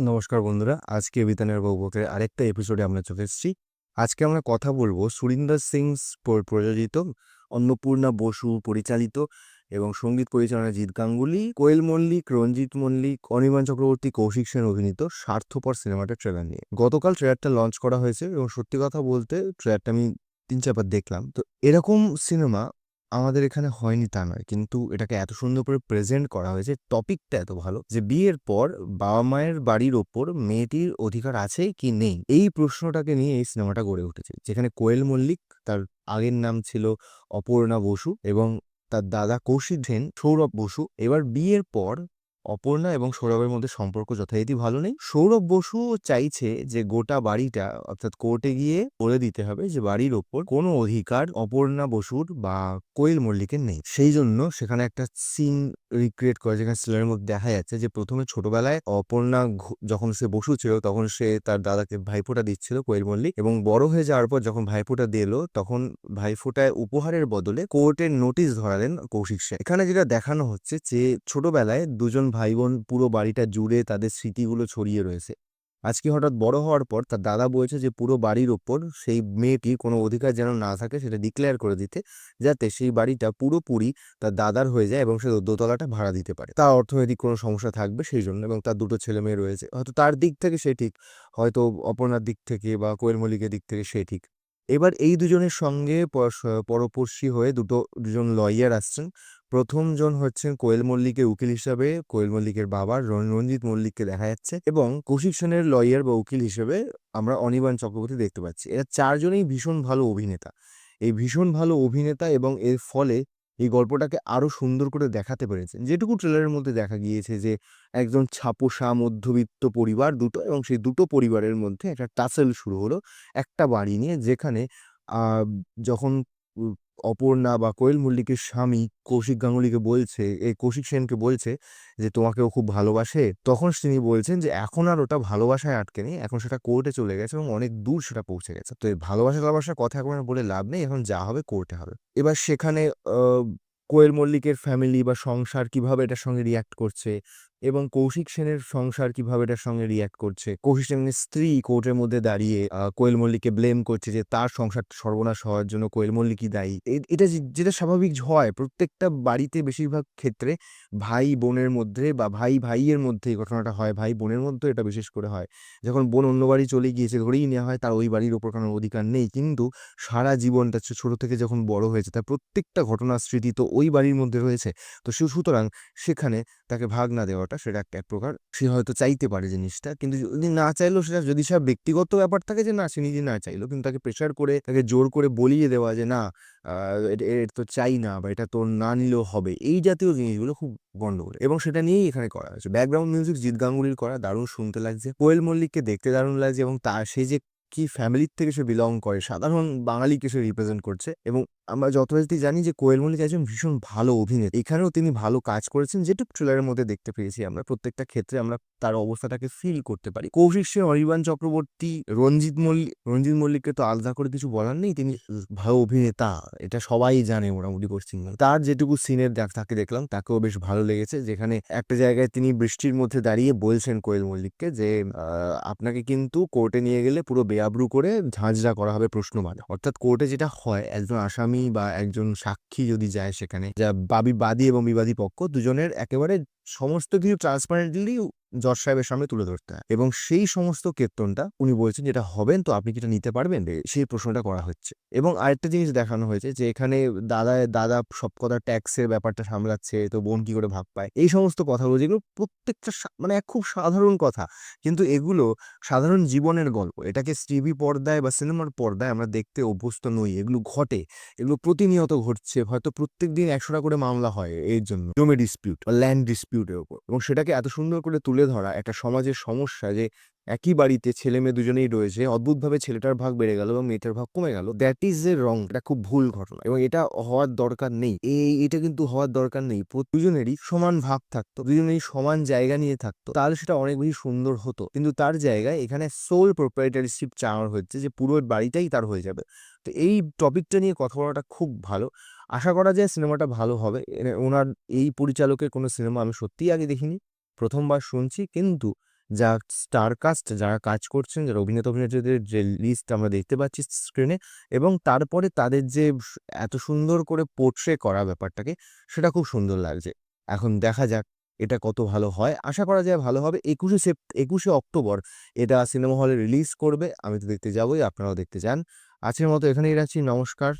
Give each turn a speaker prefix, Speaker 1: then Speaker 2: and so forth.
Speaker 1: নমস্কার বন্ধুরা, আজকে বিতানের বকবকের আরেকটা এপিসোডে আমরা চলে এসেছি। আজকে আমরা কথা বলবো সুরিন্দর সিং প্রযোজিত, অন্নপূর্ণা বসু পরিচালিত এবং সঙ্গীত পরিচালনা জিৎ গাঙ্গুলি, কোয়েল মল্লিক, রঞ্জিত মল্লিক, অনির্বাণ চক্রবর্তী, কৌশিক সেন অভিনীত স্বার্থপর সিনেমাটার ট্রেলার নিয়ে। গতকাল ট্রেলারটা লঞ্চ করা হয়েছে এবং সত্যি কথা বলতে ট্রেলারটা আমি ৩-৪ বার দেখলাম। তো এরকম সিনেমা আমাদের এখানে হয়নি তা নয়, কিন্তু এটাকে এত সুন্দর করে প্রেজেন্ট করা হয়েছে, টপিকটা এত ভালো যে বিয়ের পর বাবা মায়ের বাড়ির ওপর মেয়েটির অধিকার আছে কি নেই, এই প্রশ্নটাকে নিয়ে এই সিনেমাটা গড়ে উঠেছে। যেখানে কোয়েল মল্লিক, তার আগের নাম ছিল অপর্ণা বসু, এবং তার দাদা কৌশিক সেন, সৌরভ বসু। এবার বিয়ের পর অপর্ণা এবং সৌরভের মধ্যে সম্পর্ক যথারীতি ভালো নেই। সৌরভ বসু চাইছে যে গোটা বাড়িটা, অর্থাৎ কোর্টে গিয়ে বলে দিতে হবে যে বাড়ির ওপর কোনো অধিকার অপর্ণা বসুর বা কোয়েল মল্লিকের নেই। সেই জন্য সেখানে একটা সিন রিক্রিয়েট করে, যেখানে সিলের মধ্যে দেখা যাচ্ছে যে প্রথমে ছোটবেলায় অপর্ণা যখন সে বসু ছিল তখন সে তার দাদাকে ভাইফোঁটা দিচ্ছিল কোয়েল মল্লিক, এবং বড় হয়ে যাওয়ার পর যখন ভাইফোঁটা দিল তখন ভাইফোঁটায় উপহারের বদলে কোর্টের নোটিশ ধরালেন কৌশিক সেন। এখানে যেটা দেখানো হচ্ছে যে ছোটবেলায় দুজন ভাই বোন পুরো বাড়িটা জুড়ে তাদের স্মৃতিগুলো ছড়িয়ে রয়েছে। আজকে হঠাৎ বড় হওয়ার পর তার দাদা বলছে যে পুরো বাড়ির ওপর সেই মেয়েটির কোনো অধিকার যেন না থাকে সেটা ডিক্লেয়ার করে দিতে, যাতে সেই বাড়িটা পুরোপুরি তার দাদার হয়ে যায় এবং সে দোতলাটা ভাড়া দিতে পারে। তার অর্থনৈতিক কোনো সমস্যা থাকবে সেই জন্য, এবং তার দুটো ছেলে মেয়ে রয়েছে, হয়তো তার দিক থেকে সে ঠিক, হয়তো অপর্ণার দিক থেকে বা কোয়েল মল্লিকের দিক থেকে সে ঠিক। এবার এই দুজনের সঙ্গে পরপর্শী হয়ে দুজন লয়ার আসছেন। প্রথম জন হচ্ছেন কোয়েল মল্লিকের উকিল হিসাবে কোয়েল মল্লিকের বাবা রঞ্জিত মল্লিককে দেখা যাচ্ছে, এবং কৌশিক সেনের লয়ার বা উকিল হিসেবে আমরা অনির্বাণ চক্রবর্তী দেখতে পাচ্ছি। এরা চারজনেই ভীষণ ভালো অভিনেতা। এই ভীষণ ভালো অভিনেতা এবং এর ফলে এই গল্পটাকে আরো সুন্দর করে দেখাতে পেরেছেন। যেটুকু ট্রেলারের মধ্যে দেখা গিয়েছে যে একজন ছাপোষা মধ্যবিত্ত পরিবার দুটো, এবং সেই দুটো পরিবারের মধ্যে একটা টাসেল শুরু হলো একটা বাড়ি নিয়ে, যেখানে আহ যখন অপর্ণা বা কোয়েল মল্লিকের স্বামী কৌশিক গাঙ্গুলিকে বলছে, এই কৌশিক সেনকে বলছে যে তোমাকে ও খুব ভালোবাসে, তখন তিনি বলছেন যে এখন আর ওটা ভালোবাসায় আটকে নেই, এখন সেটা কোর্টে চলে গেছে এবং অনেক দূর সেটা পৌঁছে গেছে। তো এই ভালোবাসা টালোবাসার কথা এখন আর বলে লাভ নেই, এখন যা হবে কোর্টে হবে। এবার সেখানে কোয়েল মল্লিকের ফ্যামিলি বা সংসার কিভাবে এটার সঙ্গে রিয়াক্ট করছে, এবং কৌশিক সেনের সংসার কিভাবে এটার সঙ্গে রিয়াক্ট করছে। কৌশিক সেনের স্ত্রী কোর্টের মধ্যে দাঁড়িয়ে কোয়েল মল্লিককে ব্লেম করছে যে তার সংসার সর্বনাশ হওয়ার জন্য কোয়েল মল্লিকই দায়ী। এটা যেটা স্বাভাবিক হয় প্রত্যেকটা বাড়িতে, বেশিরভাগ ক্ষেত্রে ভাই বোনের মধ্যে বা ভাই ভাইয়ের মধ্যে এই ঘটনাটা হয়, ভাই বোনের মধ্যে এটা বিশেষ করে হয়। যখন বোন অন্য বাড়ি চলে গিয়েছে ধরেই নেওয়া হয় তার ওই বাড়ির ওপর কোনো অধিকার নেই, কিন্তু সারা জীবনটা ছোট থেকে যখন বড় হয়েছে তার প্রত্যেকটা ঘটনার স্মৃতি তো ওই বাড়ির মধ্যে রয়েছে। তো সুতরাং সেখানে তাকে ভাগ না দেওয়াটা সেটা এক প্রকার সে হয়তো চাইতে পারে জিনিসটা, কিন্তু যদি না চাইলেও সেটা, যদি সে ব্যক্তিগত ব্যাপার থাকে যে না সে নিজে না চাইলো, কিন্তু তাকে প্রেশার করে তাকে জোর করে বলিয়ে দেওয়া যে না এটা তো চাই না বা এটা তো না নিলেও হবে, এই জাতীয় জিনিসগুলো খুব গন্ডগোল, এবং সেটা নিয়েই এখানে করা হয়েছে। ব্যাকগ্রাউন্ড মিউজিক জিৎ গাঙ্গুলির করা, দারুণ শুনতে লাগছে। কোয়েল মল্লিককে দেখতে দারুণ লাগছে, এবং তার সেই যে কি ফ্যামিলির থেকে সে বিলং করে, সাধারণ বাঙালিকে সে রিপ্রেজেন্ট করছে। এবং আমরা যথারীতি জানি যে কোয়েল মল্লিক একজন ভীষণ ভালো অভিনেতা, এখানেও তিনি ভালো কাজ করেছেন, যেটুকু ট্রেলারের মধ্যে দেখতে পেয়েছি আমরা প্রত্যেকটা ক্ষেত্রে আমরা তার অবস্থাটাকে ফিল করতে পারি। কৌশিক সেন, অনির্বাণ চক্রবর্তী, রঞ্জিত মল্লিককে তো আলাদা করে কিছু বলার নেই, তিনি ভালো অভিনেতা, এটা সবাই জানে মোটামুটি পশ্চিমবঙ্গে। তার যেটুকু সিনের তাকে দেখলাম তাকেও বেশ ভালো লেগেছে, যেখানে একটা জায়গায় তিনি বৃষ্টির মধ্যে দাঁড়িয়ে বলছেন কোয়েল মল্লিককে যে আপনাকে কিন্তু কোর্টে নিয়ে গেলে পুরো বেআব্রু করে ঝাঁঝরা করা হবে প্রশ্নবাদ। অর্থাৎ কোর্টে যেটা হয়, একজন আসামি বা একজন সাক্ষী যদি যায় সেখানে, যা বাদী এবং বিবাদী পক্ষ দুজনের একেবারে সমস্ত কিছু ট্রান্সপারেন্টলি জজ সাহেবের সামনে তুলে ধরতে হয়, এবং সেই সমস্ত কেতনটা উনি বলছেন যেটা হবেন, তো আপনি কি এটা নিতে পারবেন, সেই প্রশ্নটা করা হচ্ছে। এবং আরেকটা জিনিস দেখানো হয়েছে যে এখানে দাদা সব কথা ট্যাক্সের ব্যাপারটা সামলাচ্ছে, তো বোন কি করে ভাগ পায়, এই সমস্ত কথাগুলো যেগুলো প্রত্যেকটা মানে এক খুব সাধারণ কথা, কিন্তু এগুলো সাধারণ জীবনের গল্প। এটাকে টিভি পর্দায় বা সিনেমার পর্দায় আমরা দেখতে অভ্যস্ত নই, এগুলো ঘটে, এগুলো প্রতিনিয়ত ঘটছে। হয়তো প্রত্যেকদিন 100টা করে মামলা হয় এর জন্য, জমি ডিসপিউট বা ল্যান্ড ডিসপিউটের উপর, এবং সেটাকে এত সুন্দর করে তুলে ধরা একটা সমাজের সমস্যা যে একই বাড়িতে ছেলে মেয়ে দুজনেই রয়েছে, অদ্ভুতভাবে ছেলেটার ভাগ বেড়ে গেল এবং মেয়েটার ভাগ কমে গেল, দ্যাট ইজ এ রং, এটা খুব ভুল ঘটনা, এবং এটা হওয়ার দরকার নেই। এটা কিন্তু হওয়ার দরকার নেই। দুজনেরই সমান ভাগ থাকতো, দুজনেরই সমান জায়গা নিয়ে থাকতো, তাহলে সেটা অনেক বেশি সুন্দর হতো। কিন্তু তার জায়গায় এখানে সোল প্রোপ্রাইটারশিপ চাওয়া হচ্ছে যে পুরো বাড়িটাই তার হয়ে যাবে। তো এই টপিকটা নিয়ে কথা বলাটা খুব ভালো। আশা করা যায় সিনেমাটা ভালো হবে। ওনার এই পরিচালকের কোনো সিনেমা আমি সত্যিই আগে দেখিনি, প্রথমবার শুনছি, কিন্তু যা স্টার কাস্ট যারা কাজ করছেন, যারা অভিনেতা-অভিনেত্রীদের যে লিস্ট আমরা দেখতে পাচ্ছি স্ক্রিনে, এবং তারপরে তাদের যে এত সুন্দর করে পোর্ট্রে করা ব্যাপারটাকে, সেটা খুব সুন্দর লাগছে। এখন দেখা যাক এটা কত ভালো হয়। আশা করা যায় ভালো হবে। ২১শে অক্টোবর এটা সিনেমা হলে রিলিজ করবে। আমি তো দেখতে যাবোই, আপনারাও দেখতে যান। আজকের মতো এখানেই রাখছি। নমস্কার।